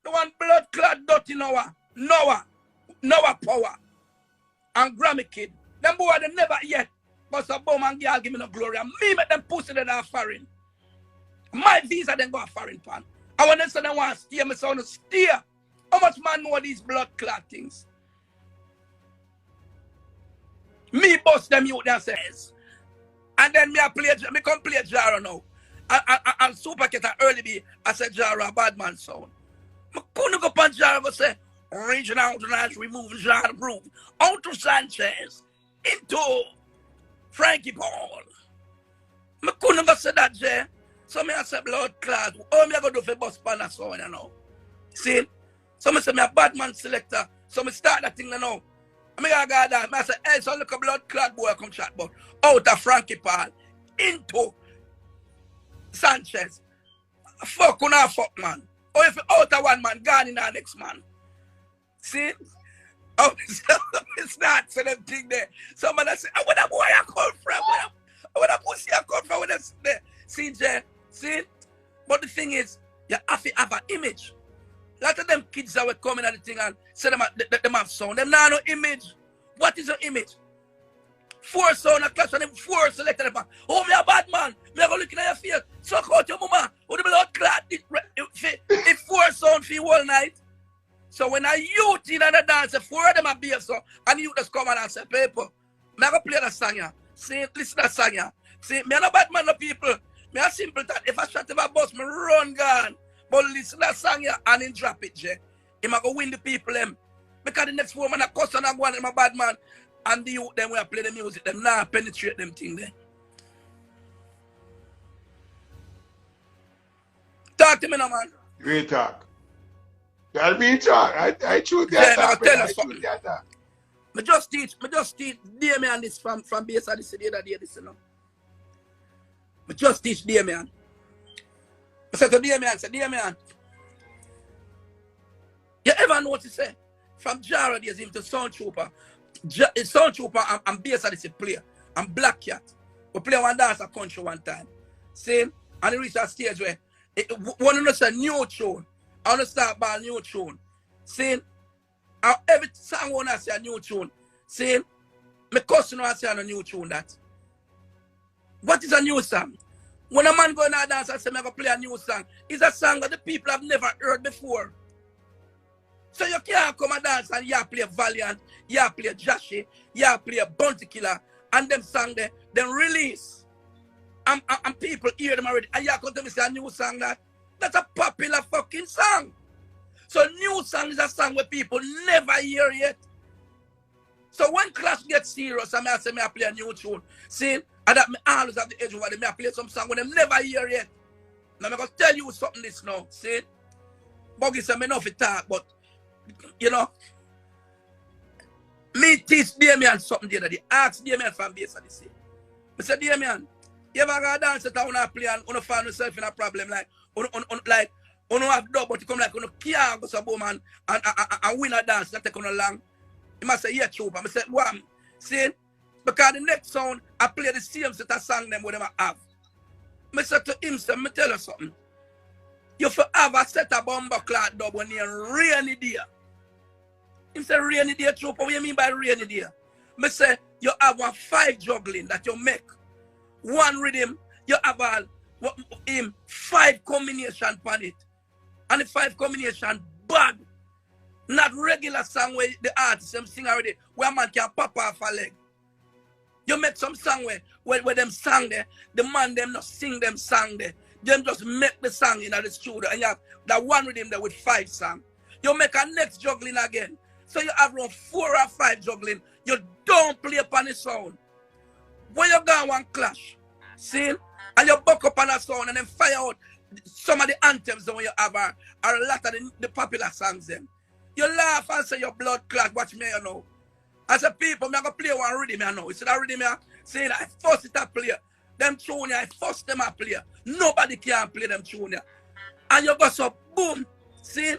The one blood clot dirty Noah power. And Grammy Kid. Them boy they never yet. But some bum and girl give me no glory. And me make them pussy that are foreign. My visa then go a foreign pan. And when they say they want to steer, me say want to steer. How much man know these blood clot things? Me bust them youth that says. And then me come play Jara now. And Super Cat early be I said Jara a bad man sound. I couldn't go on Jara and say original remove Jara proof. Out to Sanchez into Frankie Paul. I couldn't go say that Jay. So me I say blood clot. Oh me I go do for bus pan and so on you know. See? So me say me a bad man selector. So me start that thing now. I mean, I got that. I say, hey, so look a blood clot boy come chat about out of Frankie Paul into Sanchez. Fuck on our fuck man. Or if out of one man, gone in our next man. See? Oh, it's not so them thing there. Somebody say, where that boy I come from? Where that pussy I come from? Where that's there? See, Jay? See? But the thing is, you have to have an image. A lot of them kids that were coming at the thing and say them have sound. Them now no image. What is your image? 4 sound a clash and them 4 selected. Oh, me a bad man. Me a go looking at your face. Suck out your mama. Who the blood clot if 4 sound for you all night. So when I youth in the dance, 4 of them are beer so and you just come and say, people, me a go play that song here. See, listen to that song here. See, me a no bad man no people. Me a simple that if I shot a bus, me run gone. But listen that song here and then drop it, Jay. He might go win the people them. Because the next woman a cuss and a go on him a bad man. And the youth them will play the music, them now penetrate them thing there. Talk to me now, man. Great talk. Gotta be in talk. I choose that. Yeah, I'll tell you something. Me just teach Damien this from base of the city that day this you know. Me just teach Damien. I said to Damien, you ever notice say from Jara days him to Sound Trooper? Sound Trooper and bass of this player and Black Cat. We play one dance a country one time. See? And it reached a stage where one of us a new tune. I want to start by a new tune. See? Every song one I say a new tune. See? My cousin I say a new tune that. What is a new song? When a man go in a dance and say, I'm going to play a new song, it's a song that the people have never heard before. So you can't come and dance and you play Valiant, you play Joshy, you play Bounty Killer, and them song there, then release. And people hear them already. And you come to me say a new song that's a popular fucking song. So new song is a song where people never hear yet. So when Clash gets serious, I say, I play a new tune. See? And that me always have the edge over them. I play some song when them never hear yet. Now I'm going to tell you something this now. See? Buggy said me know to talk, but you know, me teach Damien something the other day. Ask Damien from base of the sea. I said, Damien, you ever go dance at town and play and you find yourself in a problem like you have done, but you come like you can't go to boom and win a dance that take on a long. He must say, yeah, Trooper. I said, wham. See? Because the next sound, I play the same set of song them what them have. I said to him, say, me tell you something. You have a set of bomber cloth dub when you're rainy day. He said, rainy day, Trooper. What do you mean by rainy day? I say, you have a 5 juggling that you make. 1 rhythm, you have a 5 combination on it. And the 5 combination bad. Not regular song where the artist them sing already, where a man can pop off a leg. You make some song where them sing there, the man them not sing them song there. Them just make the song in the studio and you have that 1 rhythm there with 5 songs. You make a next juggling again. So you have around 4 or 5 juggling. You don't play upon the sound. When you go on one clash, see? And you buck up on a sound and then fire out some of the anthems that you have are a lot of the popular songs them. You laugh and say your blood clot, watch me you know. As a people, I'm going to play one rhythm you know. You see that rhythm here? Saying I force it to play. Them tune I force them to play. Nobody can play them tune here. And you go so boom. See?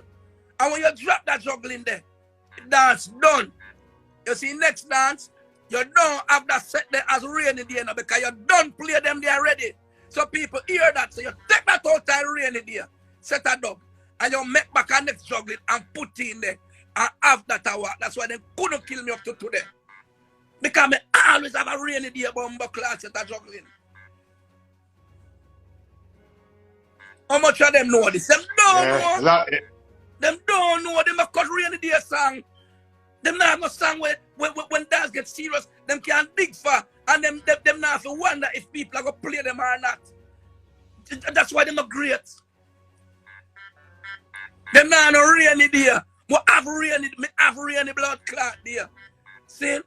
And when you drop that juggling there, dance done. You see next dance, you don't have that set there as rainy day now because you don't play them there already. So people hear that. So you take that out and rainy day. Set a dub. and you make back a next juggling and put in there and have that hour. That's why they couldn't kill me up to today. Because I always have a rainy day bomber class at juggling. How much of them know this? Them don't know. Them don't know. Them have cut rainy day song. Them not have no song when dance get serious. Them can't dig for. And them not have to wonder if people are going to play them or not. That's why them are great. Them not no rainy day. But have rainy blood clot there. See?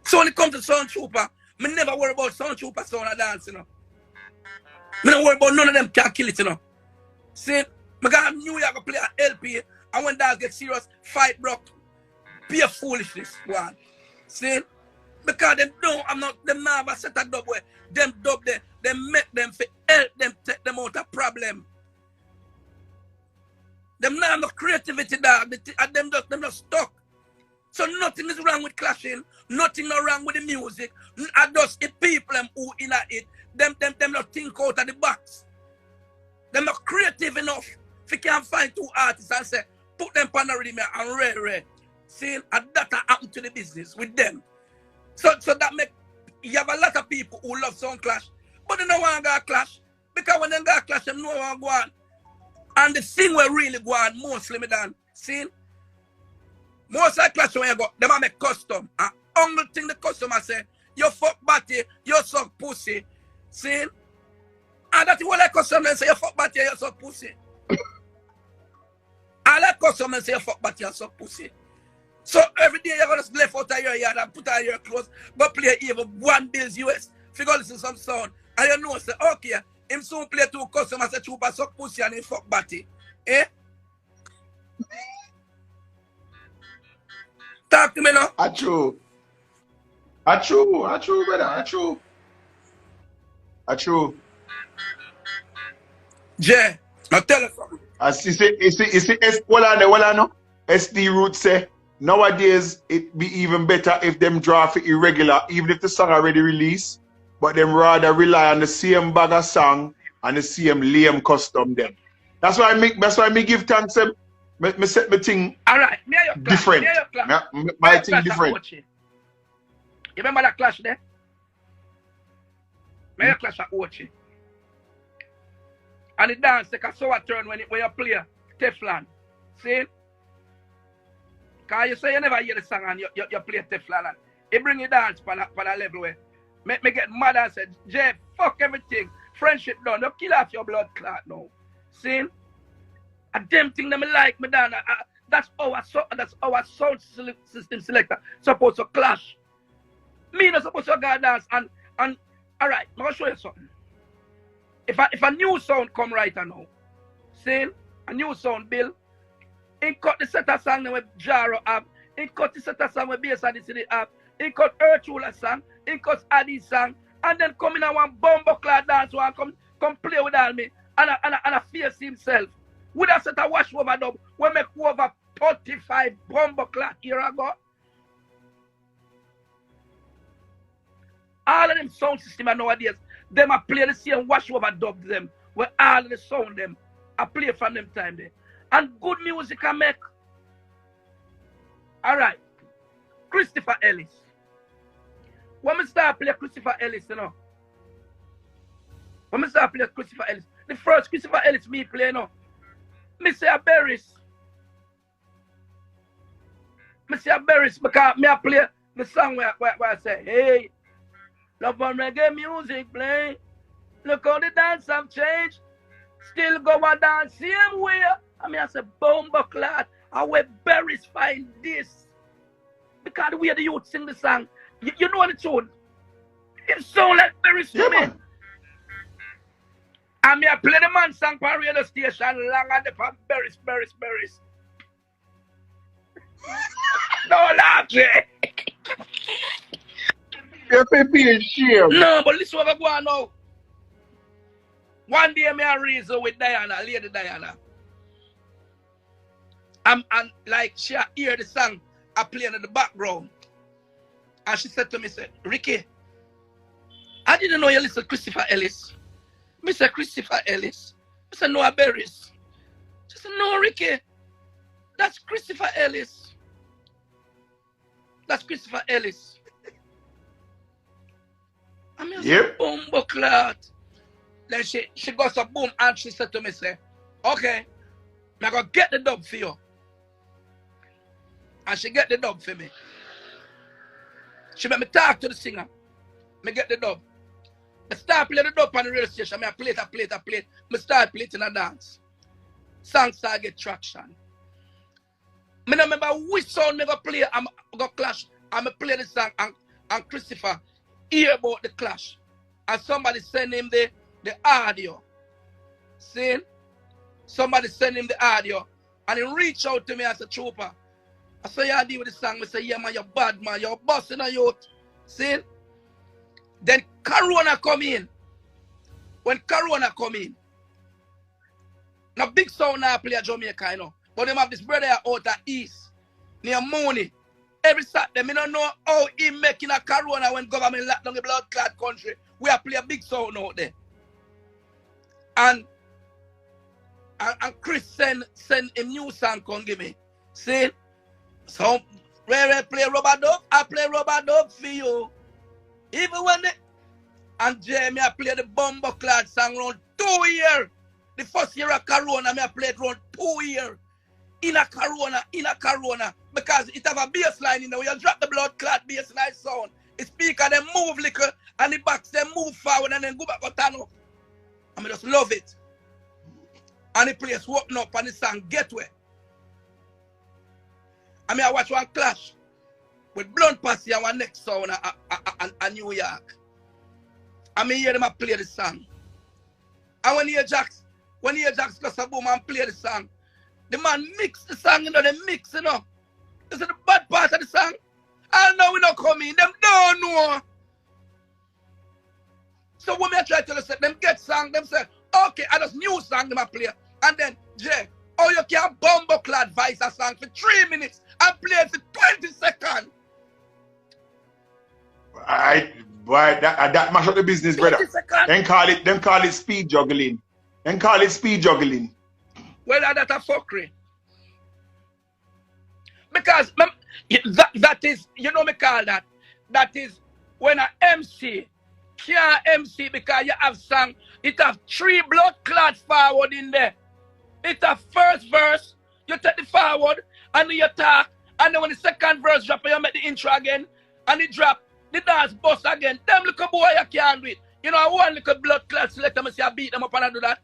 So when it comes to Sound Trooper, me never worry about Sound Trooper sound of dance, you know. Me don't worry about none of them can kill it, you know. See? Me got New York play an LP, and when dance get serious, fight broke. Be a foolishness, one. See? Because them not have a set of dub where them dub there, them make them for help them take them out of problem. Them not have no creativity, dog. Them just stuck. So nothing is wrong with clashing, nothing no wrong with the music. I just the people who in it, them not think out of the box. Them not creative enough. If you can find two artists and say, put them on the rhythm and red. See, and that happened to the business with them. So that make you have a lot of people who love sound clash, but they don't want to go clash. Because when they go clash, them know what go on. And the thing will really go on mostly me done. See? Most of the clash when you go, them make custom. And only thing the customer say, you fuck batty, you suck pussy. See? And that's what the customer say, you fuck batty, you suck pussy. I like customer say, you fuck batty, you suck pussy. So every day you're going to left out of your yard and put on your clothes, go play even $1 bills US. If you go listen to some sound, and you know, say, okay, him soon play two customers, say, Trooper suck pussy and he fuck batty. Eh? Talk to me now. True, brother. True. Jay, now tell us something. As you see, SD Root say, nowadays it be even better if them draw for irregular, even if the song already released, but them rather rely on the same bag of song and the same lame custom them. That's why me give thanks them. Me set my thing different. My thing different. You remember that clash there? Me clash at Ochi. And the dance take a sour turn when you play Teflon. See? Because you say you never hear the song and you play Teflon. And it bring you dance for a level where me get mad and say, Jay, fuck everything. Friendship done. You kill off your blood clot now. See? A damn thing that me like me done. That's our sound system selector supposed to clash. Me not supposed to go dance and alright, I'm gonna show you something. If a new sound come right now, see, a new sound bill, he cut the set of song with Jaro have, he cut the set of song with Bass and the City have, he cut Earthula song, he cut Addy song, and then come in and one bumbo clad dance one come play with all me and a face himself. With a set of wash over dub, we make over 35 bumbo clad year ago. All of them sound system nowadays, them a play the same wash over dub them, where all of the sound them I play from them time there. And good music I make. Alright. Christopher Ellis. When we start playing Christopher Ellis, you know. When we start playing Christopher Ellis, the first Christopher Ellis me play, you know. Me say a Berries. Because me I play the song where I say, hey, love and reggae music play. Look how the dance have changed. Still go and dance same way. I mean I say bomba clot. I where Berries find this. Because the way the youth sing the song, you know the tune. It sound like Berries to me. And me I play the man song for radio station long and the Berries. No laugh, Jay. You're being shame. No, but listen what I go on now. One day me a reason with Diana, Lady Diana. And like she hear the song I play in the background. And she said to me, said, Ricky, I didn't know you listen to Christopher Ellis. Me say Christopher Ellis. I said, no, berries. She said, no, Ricky. That's Christopher Ellis. That's Christopher Ellis. I mean, I said, boom, buckler. Then she goes up, boom, and she said to me, say, okay, I'm going to get the dub for you. And she get the dub for me. She made me talk to the singer. Me get the dub. I start playing the dub on the radio station. I play it. I start playing it in a dance. Songs start get traction. I don't remember which song I go play. I'm going to clash. I'm going to play the song and Christopher hear about the clash. And somebody send him the audio. See? Somebody send him the audio. And he reach out to me as a trooper. I say, yeah, I deal with the song. I say, yeah, man, you're bad, man. You're busting a youth. See? Then Corona come in. When Corona come in, now big sound now play at Jamaica, you know. But them have this brother out at East, near Mooney. Every Saturday, I don't know how he making a Corona when government locked down the blood clot country. We have play a big sound out there. And Chris send him new song come give me. See? So where I play rubber dub, I play rubber dub for you. Even when and Jamie I play the Bumbo Clad song around 2 years. The first year of Corona, I play it around 2 years. In a Corona. Because it have a bass line in there. When you drop the blood clot bass line sound, the speaker them move little and the backs them move forward and then go back and turn up. I just love it. And the place open up and the song Getaway. I watch one clash with Blunt Passy and one next sound in New York. Hear them play the song. And when you hear Jax goes a boom and play the song, the man mix the song, you know, they mix, you know. This is the bad part of the song. I know we don't come in, them don't know. So when I try to say, them get song, them say, okay, I just new song them play. And then, Jay, oh, you can bumbo clad voice a song for 3 minutes and play it for 20 seconds. Boy, that mash up the business, brother. Then call it speed juggling. Well, that's a fuckery. Because that is, you know me call that. That is when an MC can't MC because you have song, it have 3 blood clots forward in there. It have first verse, you take the forward, and then you talk, and then when the second verse drop, you make the intro again, and it drop, the dance bust again. Them little boy you can't do it. You know, one little blood clot selector, I say I beat them up and I do that.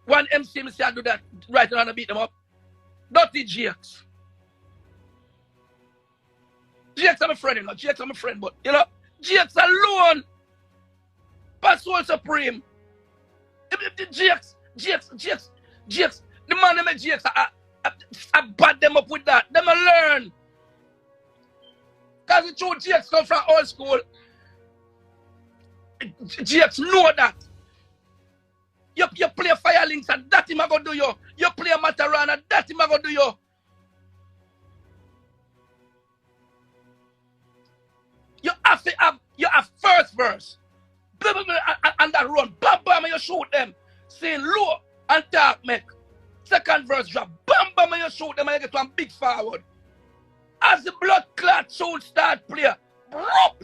One MC, I say I do that, right now and I beat them up. Dirty GX. GX I'm a friend, you know. GX I'm a friend, but, you know, GX alone, Password Supreme. GX, the man that made GX, I bad them up with that. Them a learn. Because the true GX come from old school. GX know that. You play Fire Links and that him a go do you. You play Mataran and that him a go do you. You have first verse. Blah, blah, blah, and that run. Bam bam and you shoot them. Saying low and talk make. Second verse drop. Bam bam and you shoot them and you get one big forward. As the blood clot sound start play. Brop.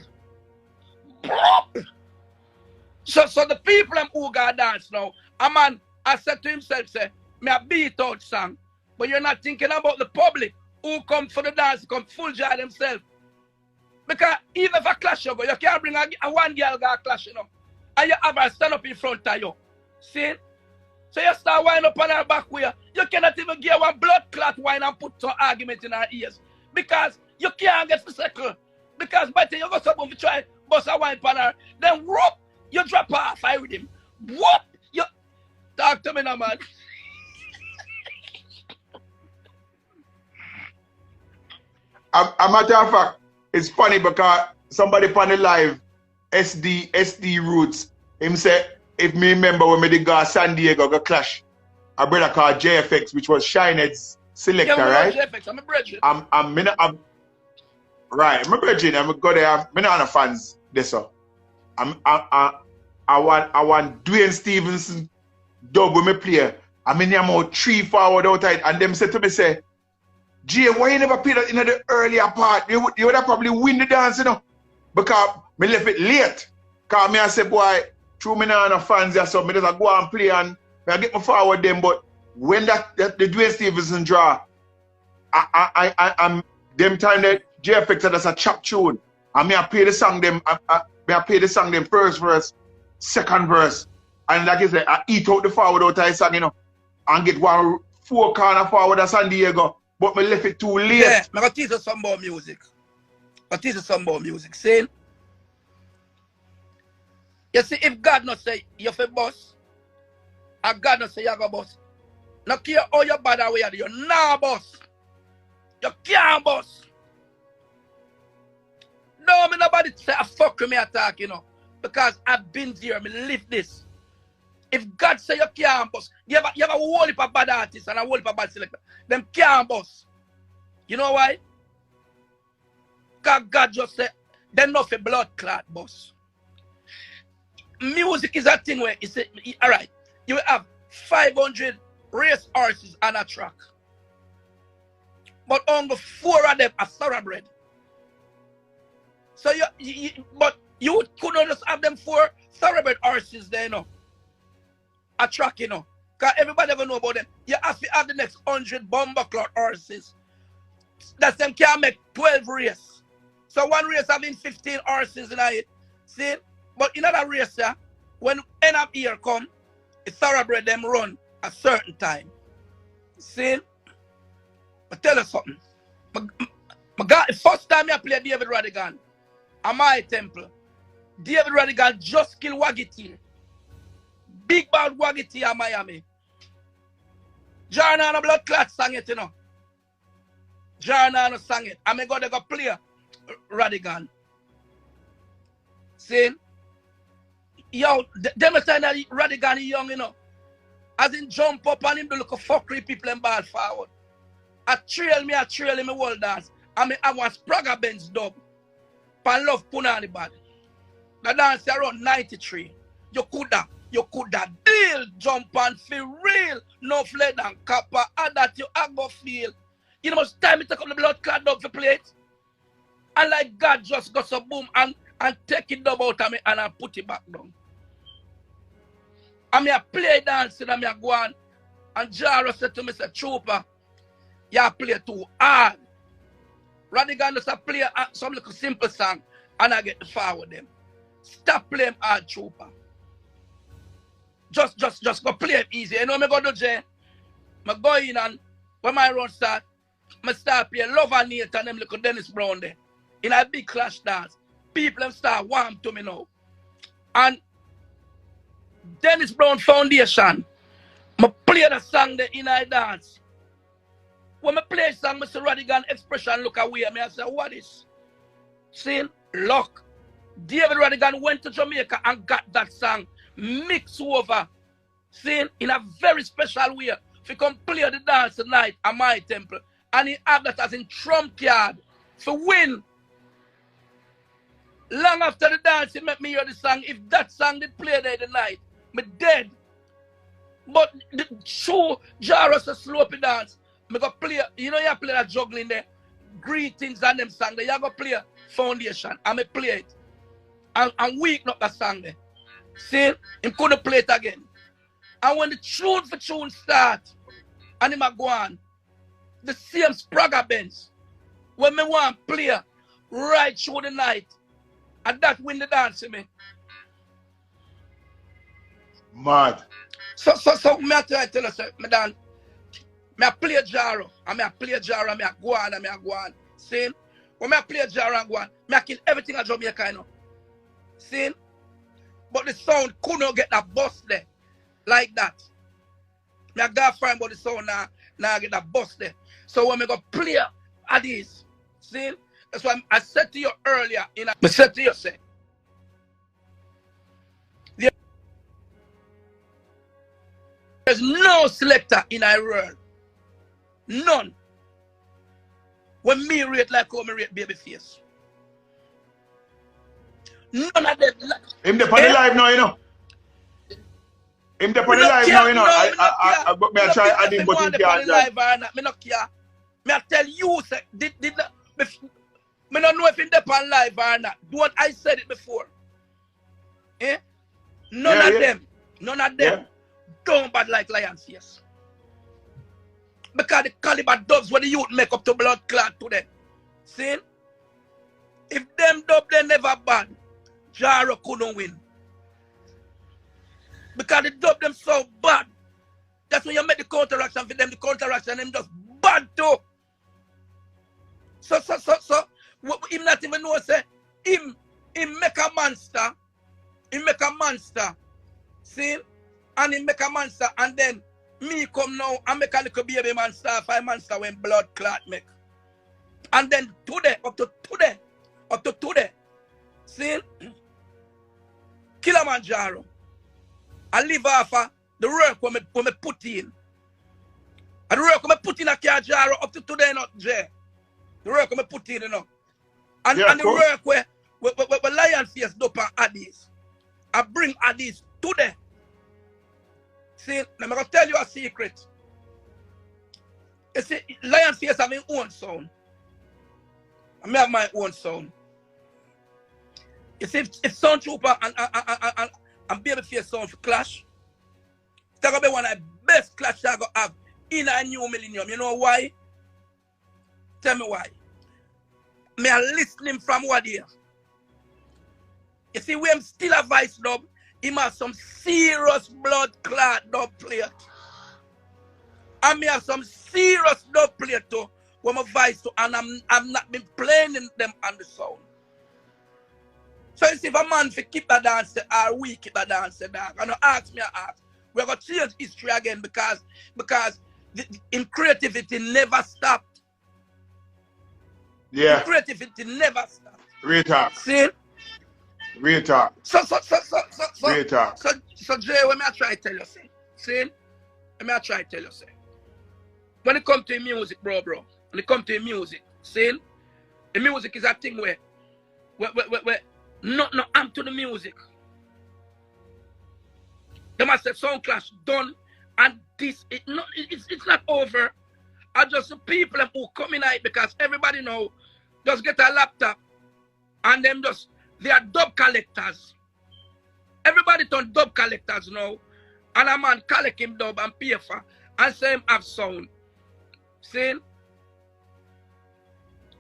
So the people who got dance now, a man I said to himself, say, me a beat out song. But you're not thinking about the public who come for the dance, come full joy themselves. Because even if a clash you go, you can't bring a one girl got clash, you know. And you have her stand up in front of you. See? So you start winding up on her back where you cannot even get one blood clot wine and put some argument in her ears. Because you can't get the circle. Because by the time you go somewhere to try bust a wine on her, then whoop, you drop her off with him. Whoop, you talk to me now, man. A matter of fact, it's funny because somebody on the live, SD Roots, him say, if me remember when me did go to San Diego, go clash, a brother called JFX, which was Shined's Selector, yeah, right? JFX, I'm a brethren. Right, I'm a brethren, I'm go there, I'm not a fans, this so. I want Dwayne Stevenson dub when me play. I mean, I'm out 3 forward outside, and them said to me, say, Jay, why you never play that in the earlier part? You would have probably win the dance, you know? Because me left it late. Because me I say, boy, through me now and fans there, so me just go and play and I get my forward them. But when the Dwayne Stevenson draw, I'm them time that JFX that's a chop tune. And me I play the song them, I play the song them first verse, second verse. And like I said, I eat out the forward out of the song, you know, and get 4 corner forward at San Diego. But me left it too late. Yeah, I'm going to teach you some more music. I'm teach you some more music. See? You see, if God not say you're for boss, and God not say you're a boss, not care how you bad away, you're not boss. You can't boss. No, me nobody say I fuck with me attack, you know. Because I've been there, me live this. If God say you can't boss, you have a whole heap of bad artists and a whole heap of bad selector. Them can't boss. You know why? Because God just said, they're not for blood clot boss. Music is a thing where you say, alright, you will have 500 race horses on a track. But only 4 of them are thoroughbred. So but you couldn't just have them 4 thoroughbred horses there, you know. A track, you know. Because everybody ever know about them. You have to have the next 100 bomber cloth horses. That them can make 12 race. So one race having 15 horses in it. See? But in another race, yeah, when end of year come, a thoroughbred them run a certain time. See? I tell you something. First time I play David Radigan at my temple, David Radigan just killed Wagiti. Big bad Wagiti at Miami. Jarnano blood clot sang it, you know. Jarnano sang it. I'm going to go play Radigan. See? Yo, them time that Radigan is young, you know. As in jump up and him do look a fuckery people and ball forward. I trail him a whole dance. I mean, I want Sprague Benz dub. Pan love Punani bad. The dance around 93. You coulda deal jump and feel real. No fled and copper. And that you have go feel. You know how much time it take up the blood clot dub for play it? And like God just got some boom and take it dub out of me and I put it back down. And me a play dancing and me a go on. And Jaro said to me, say, Trooper, you play too hard. Radigan just play some little simple song and I get the forward them. Stop playing hard, Trooper. Just go play it easy. You know me go to jail. I go in and when my run start, I start playing Love and Nate and them little Dennis Brown there. In a big clash dance. People them start warm to me now. And Dennis Brown Foundation, I play the song there in a dance. When I play a song, I see Radigan expression look away. I say, what is? See, luck. David Radigan went to Jamaica and got that song mixed over. See, in a very special way. If you come play the dance tonight at my temple, and he have that as in trump card for win. Long after the dance, he make me hear the song. If that song did play there tonight, me dead. But the true Jaros a sloppy dance. Me go play, you know you play that juggling there. Greetings and them song there. You go play Foundation. And me play it. And weak up that song there. See? Him couldn't play it again. And when the tune for tune start, and him a go on, the same Sprague Benz, when me want play right through the night, and that win the dance to me. Mad. So me try to tell you, me dan, me play Jaro, and me play Jaro, and me go on, and me go on. See? When me play Jaro and go on, me kill everything at Jamaica, you know. See? But the sound couldn't get that bus there. Like that. Me go find about the sound now I get that bus there. So when me go play at this, see? That's why I said to you earlier, I said to you, say, there's no selector in our world. None. When me rate like how me rate Babyface. None of them. Him the on the live now, you know. Him dep on the live now, you know. But me I try add him, but him can't live or not. Me not care. Me I tell you, say, me don't know if him dep on live or not. Don't I said it before. Eh? None of them don't bad like Lions, yes. Because the caliber dubs when the youth make up to blood clot to them. See? If them dub they never bad, Jaro couldn't win. Because the dub them so bad. That's when you make the counteraction for them, the counteraction them just bad too. So him not even know say him make a monster. He make a monster. See? And he make a monster and then me come now and make a little baby monster, 5 monster when blood clot make. And then up to today, see? Kilimanjaro. I live off of the work when me put in. And the work when me put in a Kilimanjaro up to today not Jay. The work when me put in, you know. And the work where Lion Face dope and Addis. I bring Addis today. See, I'm going to tell you a secret. You see, Lion Face have his own sound. I have my own sound. You see, if Sound Trooper and Babyface sound for clash, it's going to be one of the best clash I go have in a new millennium. You know why? Tell me why. Me are listening from what here. You see, when I'm still a vice dub, he has some serious blood clot dub player. And me have some serious dub player too, when I'm vice to, and I'm not been playing them on the sound. So you see, if a man for keep the dance or we keep the dance, dog, and ask me, we're going to change history again because in creativity never stopped. Yeah. In creativity never stopped. Real talk. See? Real talk. So, Real talk. So Jay, let me try to tell you, see? Let me try to tell you, when it comes to music, bro, when it comes to music, see? The music is a thing where no, I'm to the music. They must say sound clash done, and this it's not over. I just the people who come in it because everybody know just get a laptop and them just they are dub collectors. Everybody turn dub collectors now, and a man collect him dub and pay for and say him have sound. See?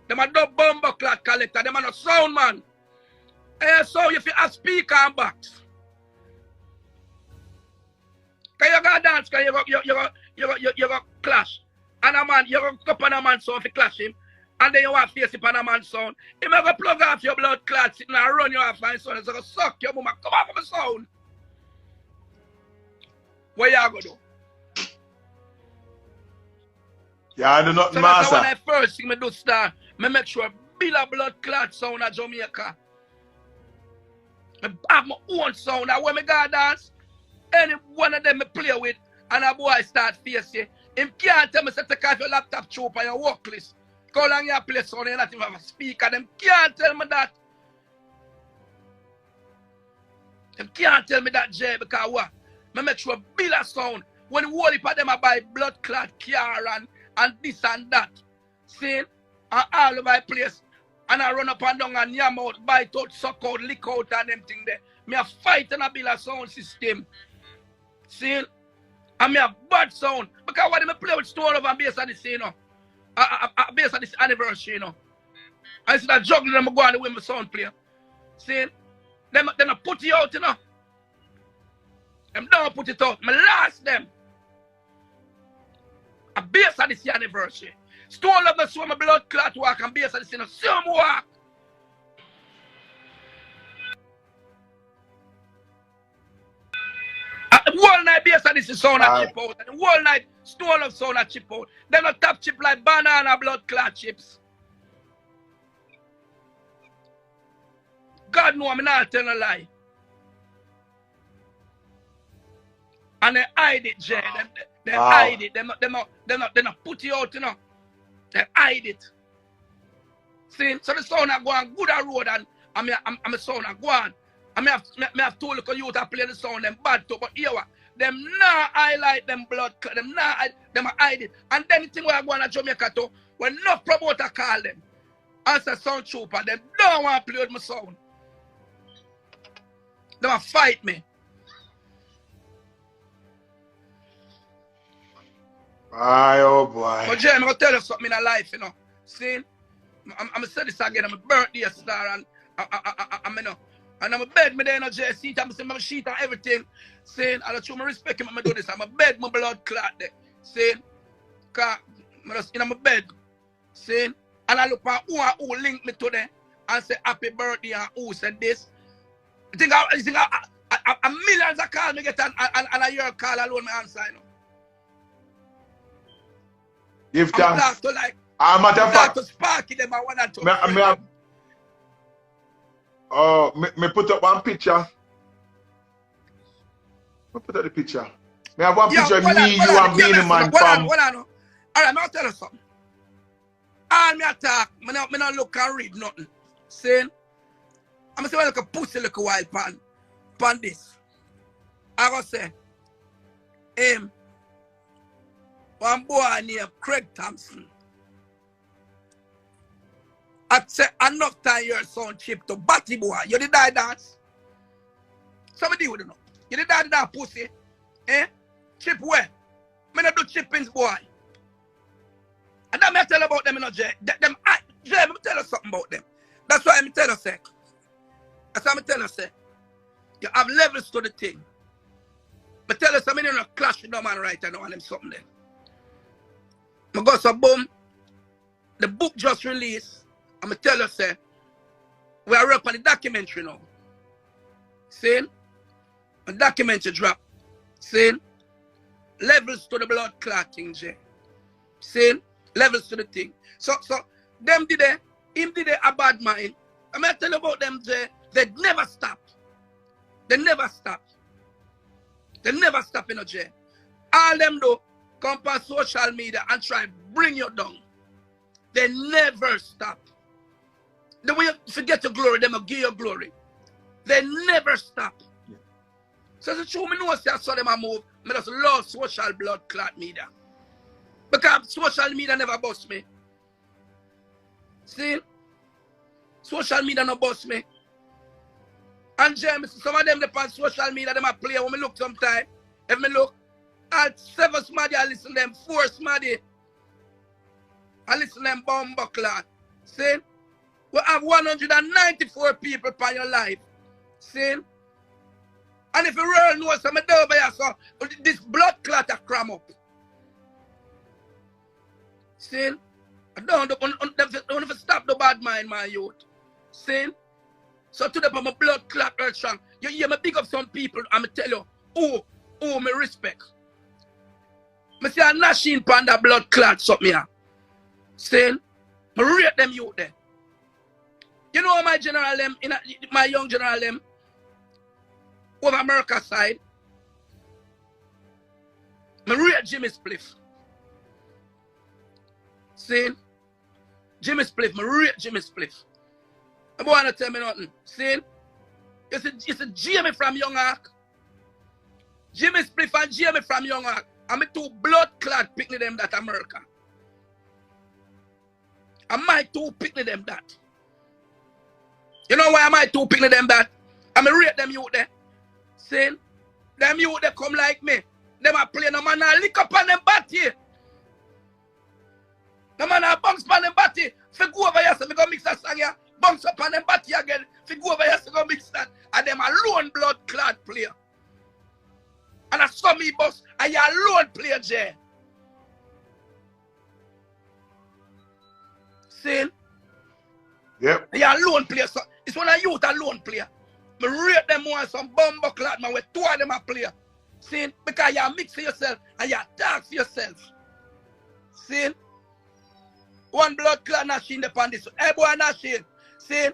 Them a dub bumbo clock collector, them are not sound man. So if you have speaker and box. Can you go dance? Can you go clash? And a man, you go cup on a man sound if you clash him. And then you want to face it on a man's sound. He may go plug off your blood clot sitting and run you off my sound. It's going to suck your mama. Come off of the sound. What you going to do? Yeah, I do not so master. So when I first see me do start, I make sure build a blood clot sound at Jamaica. I have my own sound. And when I go dance, any one of them I play with, and a boy start facing, him can't tell me to take off your laptop chope and your work list. Go along your place on you not even have a speaker. Them can't tell me that. Them can't tell me that, Jay, because what? I make sure build a sound. When the whole heap of them I buy blood clot car and this and that. See? And all over my place. And I run up and down and yam out, bite out, suck out, lick out and them thing there. Me a fight and I build a sound system. See? And me a bad sound. Because what I play with Stone over and base on this, you know. Based on this anniversary, you know. I see that juggling them go on the way my sound player. See? Them I put it out, you know. Them don't put it out. I lost them. I based on this anniversary. Stone love me so my blood clot walk and based on this, you know. Some walk. The whole night based on this sound a chip out. And the whole night Stone love sound a chip out. Them a top chip like banana blood clot chips. God know I'm not telling a lie. And they hide it, Jay. They hide it. They not put it out, you know. They hide it. See? So the sound are going good a road and I'm a sound are going. I may have told the youth to play the sound them bad too, but here what? them now highlight them blood clot. Them now them hide it. And then the thing where I go on to Jamaica too, when no promoter call them as a sound trooper, them don't want to play with my sound. They want to fight me. Aye, oh boy. But Jay, I'm going to tell you something in a life, you know. See, I'm going to say this again. I'm a birthday star and I'm, you know, and I'm a bed, me there, you know, Jay, seat, I'm a sheet and everything. Saying, I don't respect him, I'm do this. I'm a bed, my blood clot there. Saying, because I'm just in my bed. Saying, and I look at who link me to them and say happy birthday and who said this. You think a millions of calls me get and a year call alone me answer, you know. Give thanks. I'm to like, matter of fact, to Sparky them I want to. Me put up one picture. Me put up the picture. Me have one picture of me, you and Beanie Man from. Hold on. All right, I'll tell you something. All me attack, me not look and read nothing. Saying, I'm saying like a pussy like a wild pan this. I go say, one boy named Craig Thompson. I say enough time your son chip to batty boy. You did die dance. Somebody would know. You did die that pussy. Chip where? Me not do chippings boy. And that me tell about them, you know, Jay. Jay, let me tell you something about them. That's why I'm tell you, say. That's why I'm tell you, say. You have levels to the thing. But tell you something, you know, clash with no man right now and them something there. I go so boom. The book just released. I'm going to tell you, say, we are up on the documentary now. See? A documentary drop. See? Levels to the blood clotting, Jay. See? Levels to the thing. So them did it, him did it a bad mind. I'm going to tell you about them, Jay. They never stop. They never stop. They never stop in a Jay. All them do, come on social media and try bring you down. They never stop. The way you forget your glory, they will give you glory. They never stop. Yeah. So the truth, me know I saw them a move. I just love social blood clot media. Because social media never bust me. See? Social media no bust me. And James, some of them on social media, them a play when me look sometime. If me look, at 7 smaddy, I listen to them, 4 smaddy. I listen to them bomba clot. See? We have 194 people per your life. See? And if you really know some of them, so this blood clot a cram up. See? I don't stop the bad mind, my youth. See? So today, my blood clot earth strong. You hear me big up some people, I'm tell you, who me respect. I say I'm not seeing panda blood clot something here. Saying, I rate them youth there. You know my general them, my young general them, over America side, I rate Jimmy Spliff. Saying, Jimmy Spliff, I rate Jimmy Spliff. I don't want to tell me nothing. Saying, it's a Jamie from Young Ark. Jimmy Spliff and Jamie from Young Ark. I'm a 2 blood clot picking them that America. I might 2 picking them that. You know why am I 2 picking them that? I'm a rate them youth there. Saying, them youth they come like me. Them a play no man a lick up on them body. No man a bounce on them body. If you go over here, so we go mix that song here. Bounce up on them body again. If you go over here, so go mix that. And them alone blood clot player. And I saw me boss, and you alone player, Jay. See? Yep. You alone player. So it's one of you alone player. I rate them more some bumbo clot, man, with 2 of them a player. See? Because you mix for yourself and you talk for yourself. See? One blood clot not seen upon this. Hey boy not seen. See?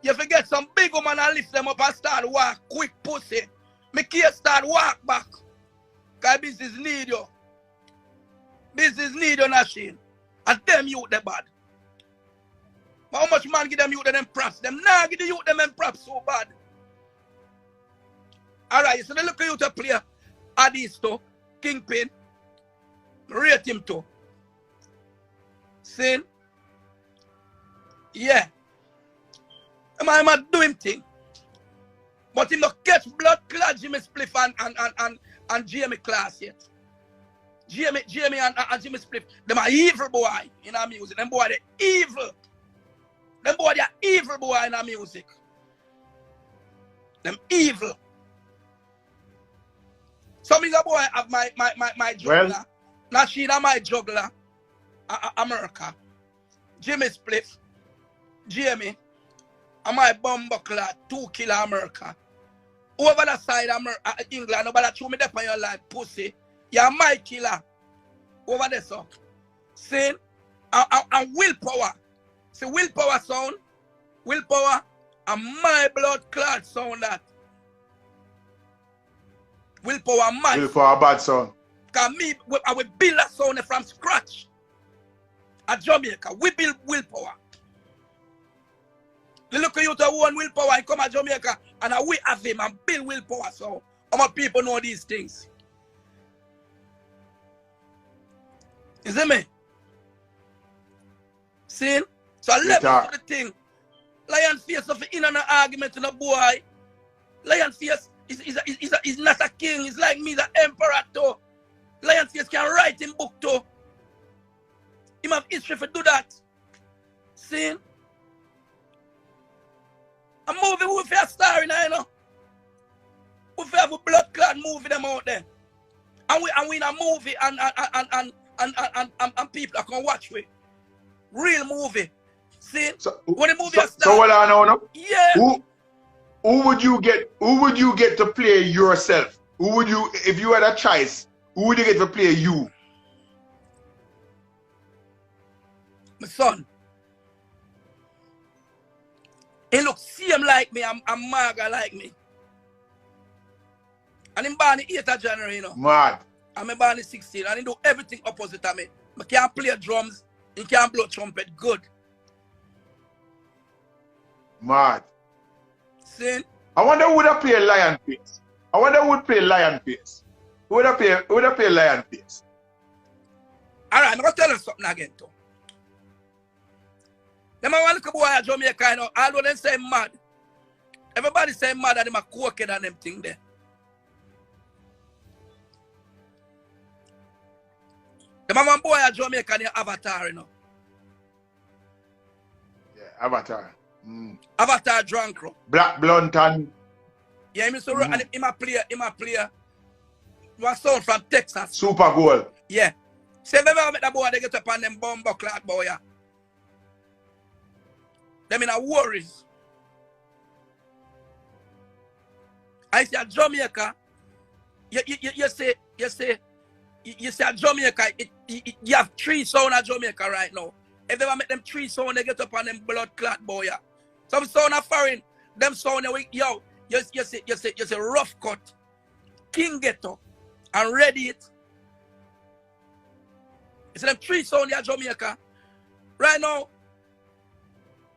You forget some big woman and lift them up and start walk quick pussy. Me can't start walk back. Because business need you. Business need you, Nashin. And them youth they bad. But how much man give them youth them props? Them nah give the youth them props so bad. Alright, so they look at you to play. Addis too, Kingpin, rate him too. See? Yeah. I might do him thing. But him not catch blood clot Jimmy Spliff and Jamie Class yet. Jamie and Jimmy Spliff, them are evil boy in our music. Them boy they evil. Them boy they are evil boy in our music. Them evil. Some is a boy have my juggler. Well, Nashina my juggler. America. Jimmy Spliff. Jamie. And my bomber clad 2 killer America. Over the side of England, nobody threw me there on your life, pussy. You're my killer. Over there, so. See? And willpower. See, willpower sound. Willpower and my blood clot sound that. Willpower my. Willpower bad sound. Because me, I will build a sound from scratch. At Jamaica, we build willpower. The look at you to one willpower and come to Jamaica and we have him and build willpower. So our people know these things. You see me? See? So I left to the thing. Lion Face of in an argument with a boy. Lion Face is not a king. He's like me, the emperor too. Lion Face can write in book too. He have history for do that. See? A movie we for a star in you know. We for have a blood clot movie them out there. And we in a movie and people are gonna watch we. Real movie. See? So, when the movie so what I know now? Yeah. Who would you get to play yourself? Who would you, if you had a choice, who would you get to play you? My son. He look same like me and Marga like me. And him born the 8th of January, you know. Mad. And I'm born the 16th. And he do everything opposite of me. I can't play drums. He can't blow trumpet. Good. Mad. See? I wonder who would have played Lion Face. I wonder who would play Lion Face. Who would have played Lion Face? Alright, I'm going to tell you something again too. Them a little boy at Jamaica, you know, although they say mad. Everybody say mad that them a cokehead and them thing there. Them a one boy at Jamaica named Avatar, you know. Yeah, Avatar. Avatar Drunkro. Black Blunt and... Yeah, and him a play one sound from Texas. Super Goal. Yeah. Say if ever met that boy, they get up on them bomber clad boy, yeah. Them in a worries. I say at Jamaica, you say at Jamaica, you have 3 sound at Jamaica right now. If they ever make them 3 sound, they get up on them blood clot boy. Yeah. Some sound are foreign, them sound yo, you say rough cut, King Ghetto, and Ready It. You see them 3 sound at Jamaica. Right now,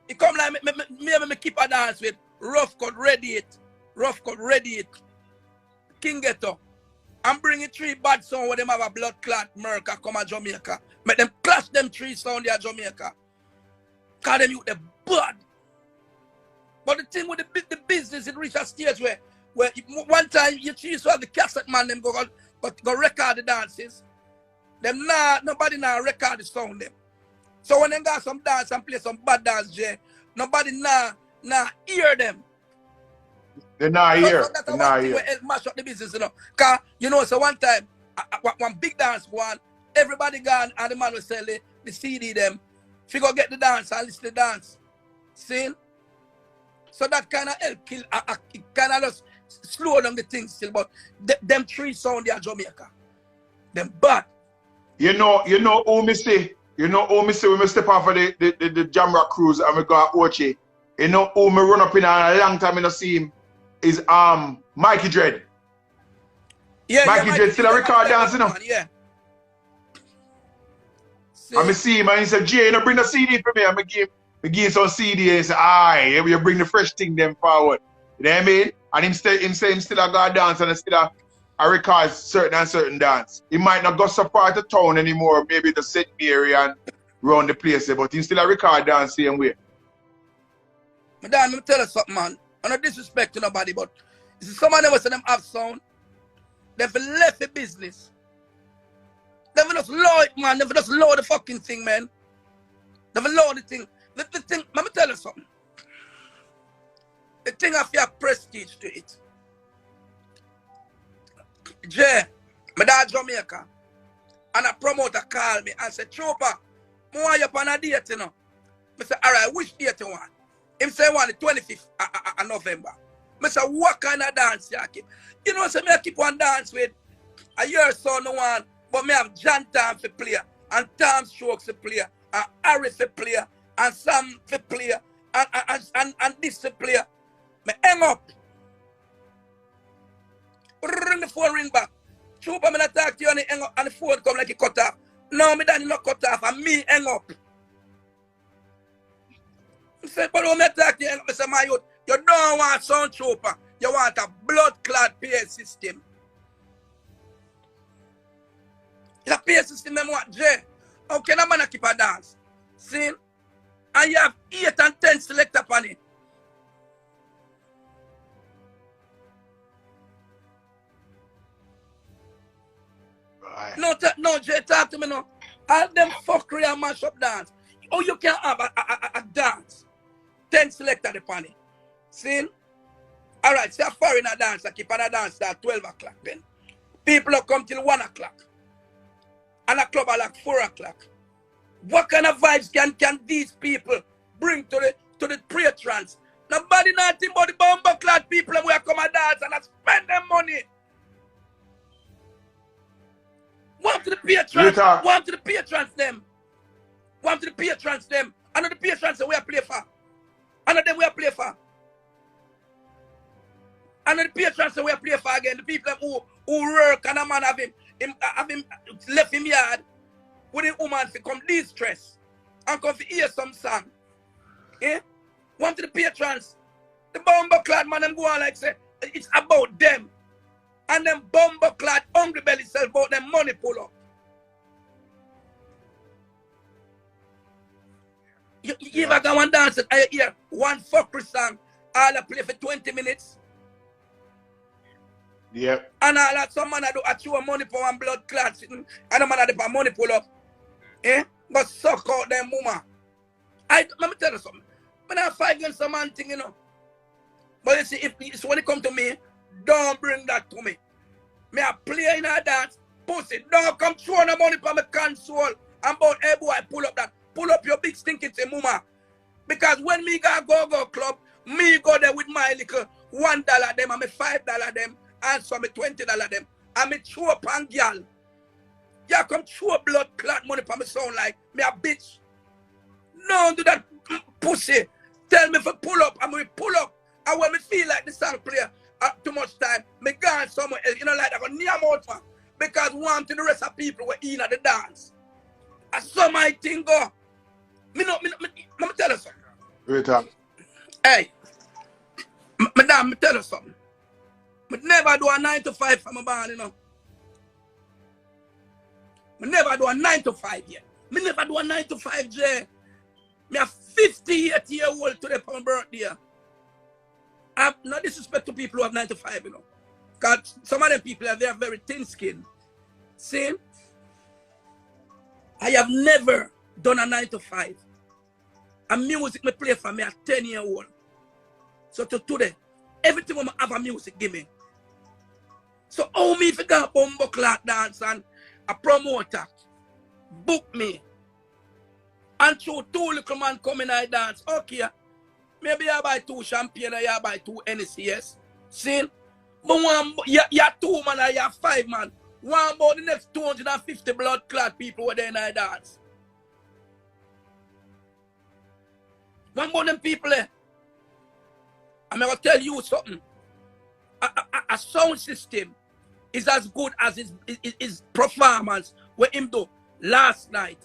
it come like me keep a dance with rough cut, Ready It, rough cut, Ready It, King Ghetto. And bring it 3 bad sound where them have a blood clot America come at Jamaica. Make them clash them 3 sound there at Jamaica. Call them you the bad. But the thing with the business, it reach a stage where one time you choose to have the cassette man them go record the dances. Them nobody now record the sound them. So when they got some dance and play some bad dance, Jay, nobody now hear them. They're not here. So that's one thing where it mash up the business, you know. Cause you know, so one time one big dance one, everybody gone and the man will sell the CD them. If you go get the dance and listen to the dance. See? So that kind of help kill, it kind of just slow down the things still, but them 3 sound there at Jamaica. Them bad. You know who me say? You know who me say when we step off of the Jamrock cruise and we go to Ochi? You know who me run up in a long time and I see him is Mikey Dread. Yeah, Mikey Dread still a record dance, you know? Yeah. And I see him and he said, Jay, you know, bring the CD for me. And I give him some CD and he said, aye, you bring the fresh thing them forward. You know what I mean? And him say him still a go dance and I record certain and certain dance. He might not go so far to town anymore, maybe to St. Mary and round the place, but he still a record dance same way. Madam, let me tell you something, man. I'm not disrespect to nobody, but you see, some of them say them have sound. They've left the business. They've just load it, man. They've just load the fucking thing, man. They've load the thing. The thing, let me tell you something. The thing have your prestige to it. Jay, my dad Jamaica, and a promoter called me and said, Trooper, I want you up on a date, you know. I said, all right, which date you want? Him say, I want the 25th of November. I said, what kind of dance you keep? You know, so I keep on dance with a year so no one, but me have John Tom for player, and Tom Strokes for player, and Harry for player, and Sam for player, and this for player. Me hang up. Ring the phone ring back. Trooper, me not talk to you and the phone come like it cut off. No, me daddy not cut off and me hang up. I say, but when me talk to you, I say, my youth, you don't want sound trooper. You want a blood clot PA system. The PA system them what, Jay? How can a man keep a dance? See? And you have 8 and 10 selector on it. No, Jay, talk to me now. All them fuckery and mash up dance. Oh, you can have a dance. 10 selector upon it. See? Alright, say a foreigner dance, I keep on a dance at 12 o'clock then. People will come till 1 o'clock. And a club at like 4 o'clock. What kind of vibes can these people bring to the patrons? Nobody nothing but the bomber clad people who come and dance and I spend them money. One to the patrons, one to the patrons them. One to the patrons them. I know the patrons that we are play for. I know them we are play for. I know the patrons that we are play for again. The people who work and a man have him left him yard with a woman to come distress and come to hear some song. Eh? One to the patrons. The bomber clad man them go on like say it's about them. And them bomber clad hungry belly sell about them money pull up. You ever go and dance and I hear one fuckery song, all I play for 20 minutes? Yep. And all that some man do a chew money for one blood clot sitting and a man do money pull up. Eh? But suck out them woman. Let me tell you something. I'm not fighting some man thing, you know. But you see, if it's when it come to me, don't bring that to me. Me a play in a dance, pussy. Don't come throw no money for my console. And about hey boy, pull up that. Pull up your big stinking thing, mama. Because when me go club, me go there with my little $1 them and me $5 them and some me $20 them. And me throw up on girl. Yeah, come throw blood clot money for me sound like me a bitch. No, do that pussy. Tell me for pull up, and we pull up. And when me feel like the song play too much time, me gone somewhere else. You know, like I go near mouth man. Because one to the rest of people were in at the dance. And some I think go. Let me tell you something. Right. Hey, madam, me tell you something. Me never do a 9 to 5 for my band, you know. Me never do a 9 to 5 yet. Me never do a 9 to 5, Jay. Me a 58-year-old today for my birthday. I have no disrespect to people who have 9 to 5, you know. Because some of them people they are very thin skinned. See? I have never done a 9 to 5. And music me play for me at 10-year-old. So to today, everything when I have a music give me. So how me if you got a bumbo clock dance and a promoter book me and through 2 little man come in I dance, okay. Maybe I buy 2 champagne or I buy 2 NCS. See? But one you 2 man or you 5 man. One about the next 250 blood clot people were there in I dance. One about them people there. I'm going to tell you something. A sound system is as good as his performance with him do last night.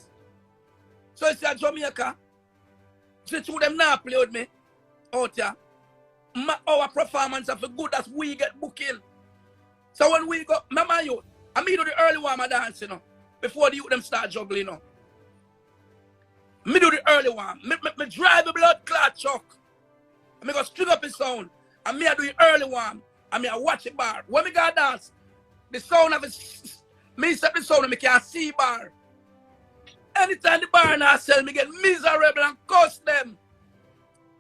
So it's a Jamaica. So two them now play with me out here. Our performance are for good as we get booking. So when we go, mama you, I mean do the early one I dance, you know, before the youth them start juggling, you know. Me do the early one. Me drive the blood clot truck. I go string up his sound. And me I do the early one. And me I watch it bar. When me go dance, the sound of it, me set the sound and me can't see bar. Anytime the bar now sell, me get miserable and cuss them.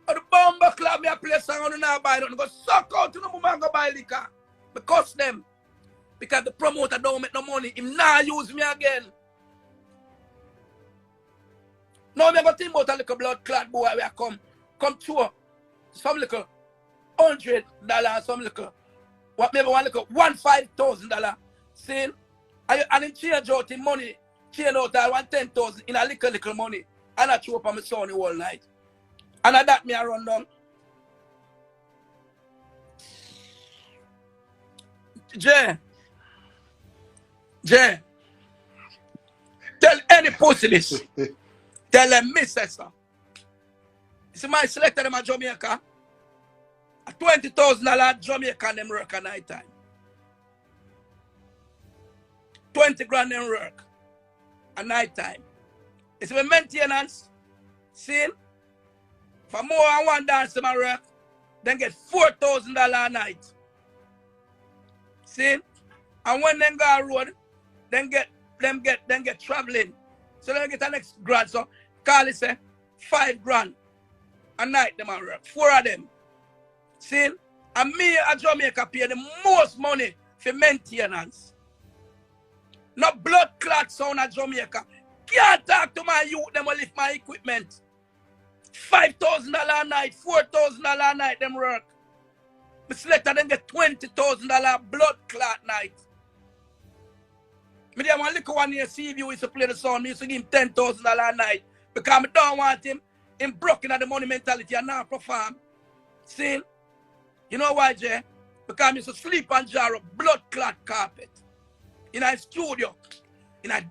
Or the bomber club me I play song and now buy it. And go suck out to the woman and go buy liquor. Me cuss them. Because the promoter don't make no money. Him now use me again. Now me go think about a little blood clot boy where I come to some little $100, some little what maybe one little $15,000. See? And him change out the money, change out that 110,000 in a little money. And I chew up on my son the whole night. And at that me I run down. Jay, tell any pussy this. Tell them, Miss Esther. See my selector them at Jamaica. A $20,000 Jamaica them work at night time. 20 grand them work at night time. It's my maintenance. See? For more than one dance them work, then get $4,000 a night. See? And when they go road, then get traveling. So they get the next grad. So call it say 5 grand a night them work. 4 of them. See? And me at Jamaica pay the most money for maintenance. No blood clot sound at Jamaica. Can't talk to my youth, them will lift my equipment. $5,000 a night, $4,000 a night them work. My selector then get $20,000 blood clot night. Me there one little one here see if you used to play the sound, me used to give him $10,000 a night. Because I don't want him broken at the money mentality and now perform. See? You know why, Jay? Because I used to sleep and jar up blood clot carpet. In a studio. In a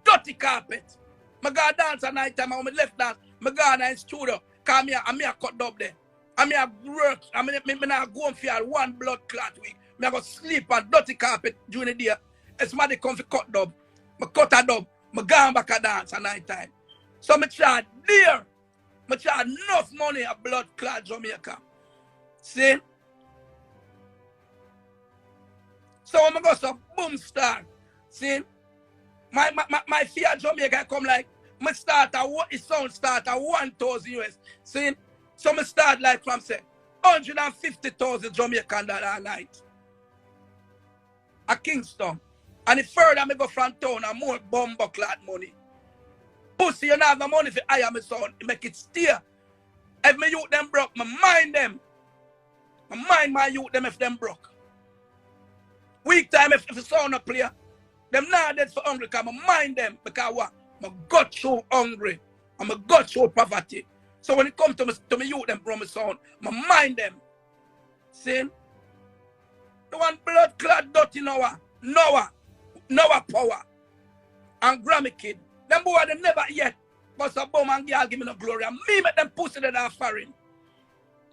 dirty carpet. I go dance at night time and when I left dance, I go in the studio. Because I'm here cut up there. I'm here work. I'm not going for one blood clot week. I go sleep on dirty carpet during the day. It's somebody come for cut dub. I cut a dub. I go back a dance at night time. So I charge dear. I charge enough money a blood clot Jamaica. See? So when I go so boom star. See? My fear Jamaica come like my start at what it sound start at 1,000 US. See? So I start like from say 150,000 Jamaican dollar a night. A Kingston. And the further I go from town, and more bumbo clot money. Pussy, you don't have no money for hire my son. Make it steer. If my youth them broke, I mind them. I mind my youth them if them broke. Week time if the son not play, them not dead for hungry because I mind them. Because what? I got so hungry. And I got so poverty. So when it comes to me youth them from my son, I mind them. See? The one blood clot dirty Noah power and Grammy Kid. Them boy they never yet but a bum and girl give me no glory. And me make them pussy that are foreign.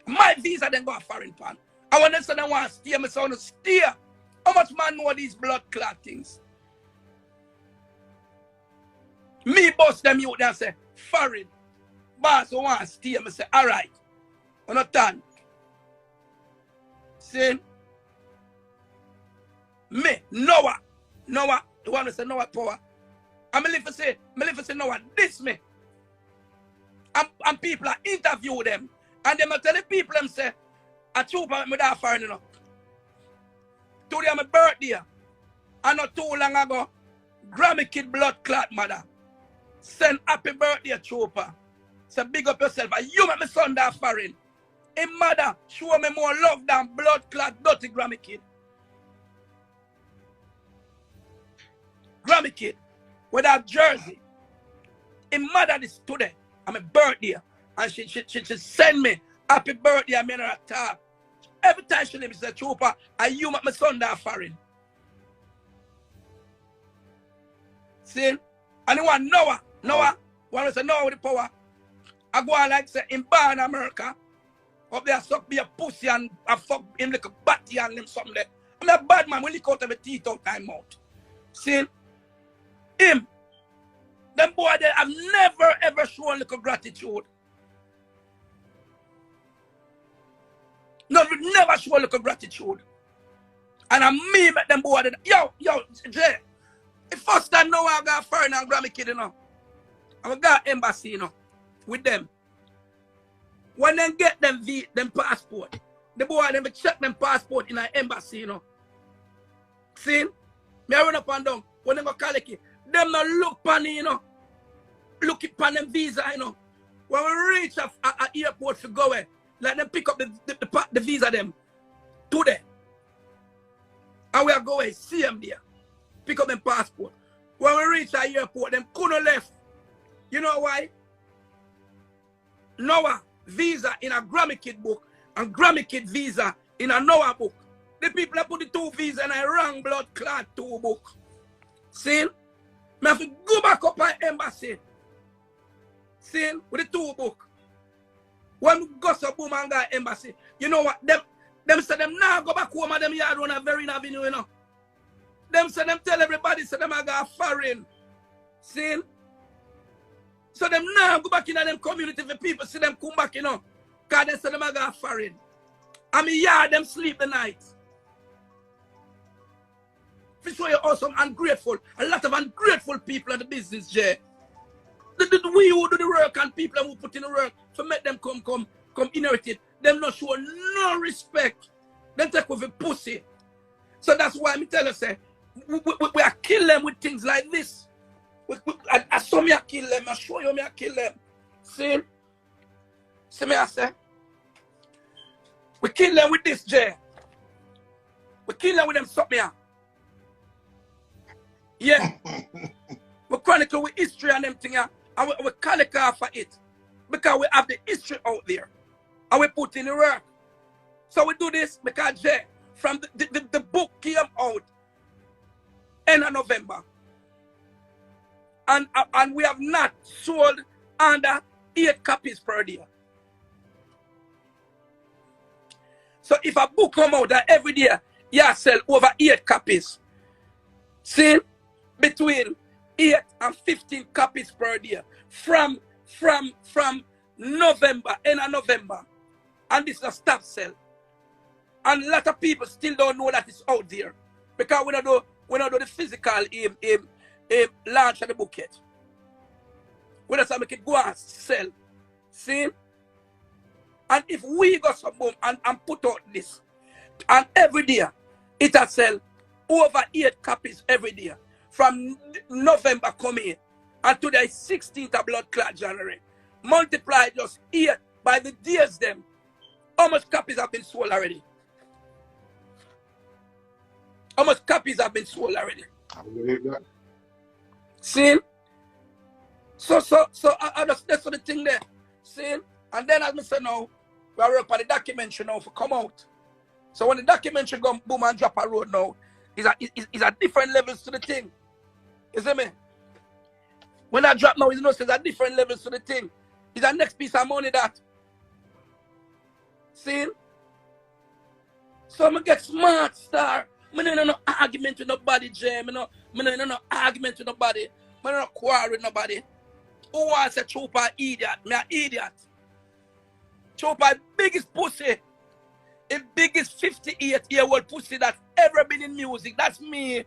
My visa then go a foreign pan. And when they say they want to steer, me son to steer. How much man know these blood clot things? Me bust them youth and say, foreign. Boss who want to steer, me say, alright. Understand? See? Me, Noah, the one who say Noah power. And me live to say Noah, this me. And people are interview them. And them tell the people them say, a trooper me that foreign enough. Today my birthday. And not too long ago, Grammy Kid blood clot mother. Send happy birthday trooper. Say big up yourself. And you make my son that foreign. His mother show me more love than blood clot dirty Grammy Kid. Grammy Kid, with that jersey. His mother is today. I'm a birthday. And she send me happy birthday. I'm in her talk. Every time she leaves, she say, Trooper, and you make my son that foreign. See? And the one Noah, one say Noah with the power. I go on like say in bar in America. Up there suck be a pussy and I fuck him like a batty and him something there. I'm a bad man. When he cut every teeth out my mouth. See? Him. Them boy, they have never ever shown little gratitude. No, never show little gratitude. And I me make them boy, yo, Jay. The first time now I got foreign and Grammy kid, you know. I got embassy, you know, with them. When they get them passport, the boy them check them passport in an embassy, you know. See? Me I run up and down. When they go collect it, them not look pan you know. Look upon them visa, you know. When we reach a airport to go away, like them pick up the visa them today. And we are going see them there. Pick up them passport. When we reach the airport, them couldn't left. You know why? Noah visa in a Grammy Kid book and Grammy Kid visa in a Noah book. The people that put the two visa in a wrong blood clot two book. See? I have to go back up at embassy. See? With the two book. When we go to boom and got embassy, you know what? Them say them now go back home and them yard run a very avenue, you know. Them say them tell everybody say them I got foreign. See? So them now go back in them community for people see them come back, you know. Because they say them I got foreign. And me yard them sleep the night. To show you also ungrateful. A lot of ungrateful people in the business, Jay. We who do the work and people who put in the work to make them come inherit it. Them not show no respect. Them take with a pussy. So that's why I tell you, say, we are kill them with things like this. I saw me I kill them. I show you me I kill them. See? See me I say? We kill them with this, Jay. We kill them with them something. Yeah. We chronicle with history and them thing, and we chronicle for it. Because we have the history out there. And we put in the work. So we do this because Jay, from the book came out end of November. And we have not sold under 8 copies per day. So if a book come out every day, you sell over 8 copies. See? Between 8 and 15 copies per day. From November, end of November. And this is a stop sell. And a lot of people still don't know that it's out there. Because we don't do the physical launch of the book yet. We just make it go and sell. See? And if we go some boom and put out this, and every day it will sell over 8 copies every day. From November coming and today 16th of blood clot January. Multiply just 8 by the days them. How much copies have been sold already? How much copies have been sold already? I believe that. See? So I just that's the thing there. See? And then as I said now, we are working on the documentary now for come out. So when the documentary go boom and drop a road now, it's a different levels to the thing. You see me? When I drop now, it's a different levels to the thing. It's a next piece of money that. See? So I get smart, star. I don't no argument with nobody, Jay. I don't no argument with nobody. I don't quarrel with nobody. Who wants a Chopper idiot? Me an idiot. Chopper biggest pussy. The biggest 58-year-old pussy that ever been in music. That's me.